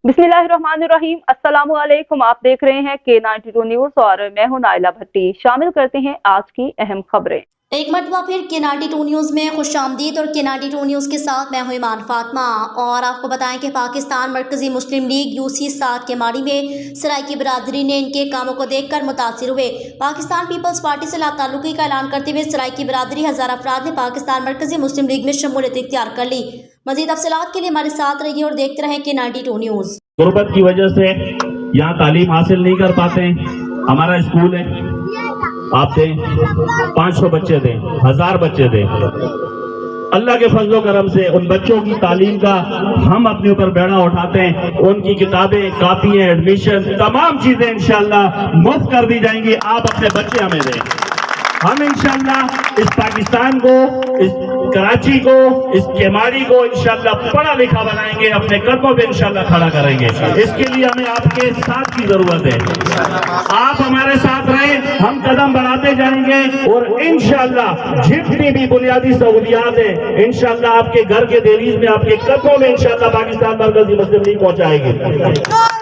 बिस्मिल्लाहिर्रहमानिर्रहीम। अस्सलामु अलैकुम। आप देख रहे हैं K92 न्यूज और मैं हूं नाइला भट्टी। शामिल करते हैं आज की अहम खबरें। एक मरतबा फिर K92 न्यूज़ में खुशामदीद और K92 न्यूज़ के साथ मैं हूं ईमान फातिमा। और आपको बताएं कि पाकिस्तान मरकजी मुस्लिम लीग UC 7 के माड़ी में सराइकी बिरादरी ने इनके कामों को देखकर मुतासिर हुए पाकिस्तान पीपल्स पार्टी से लाताल्लुकी का ऐलान करते हुए सराइकी बिरादरी हजार अफराद ने पाकिस्तान मरकजी मुस्लिम लीग में शमूलियत इख्तियार कर ली। मजीद अफसलात के लिए हमारे साथ रहिए और देखते रहें K92 न्यूज़। गुर्बत की वजह से यहाँ तालीम हासिल नहीं कर पाते हैं। हमारा स्कूल है, आप दें 500 बच्चे दें, 1000 बच्चे दें, अल्लाह के फजलो करम से उन बच्चों की तालीम का हम अपने ऊपर बेड़ा उठाते हैं। उनकी किताबें, कापियां, एडमिशन, तमाम चीजें इंशाअल्लाह मुफ्त कर दी जाएंगी। आप अपने बच्चे हमें दें। हम इंशाअल्लाह इस पाकिस्तान को, इस कराची को, इस केमाड़ी को इंशाअल्लाह पढ़ा लिखा बनाएंगे, अपने कदमों पे इंशाअल्लाह खड़ा करेंगे। इसके लिए हमें आपके साथ की जरूरत है। आप हमारे साथ रहें, हम कदम बढ़ाते जाएंगे और इंशाअल्लाह जितनी भी बुनियादी सहूलियात है इंशाअल्लाह आपके घर के दहलीज में, आपके कदमों में इंशाअल्लाह पाकिस्तान मरकजी मुस्लिम लीग पहुंचाएगी।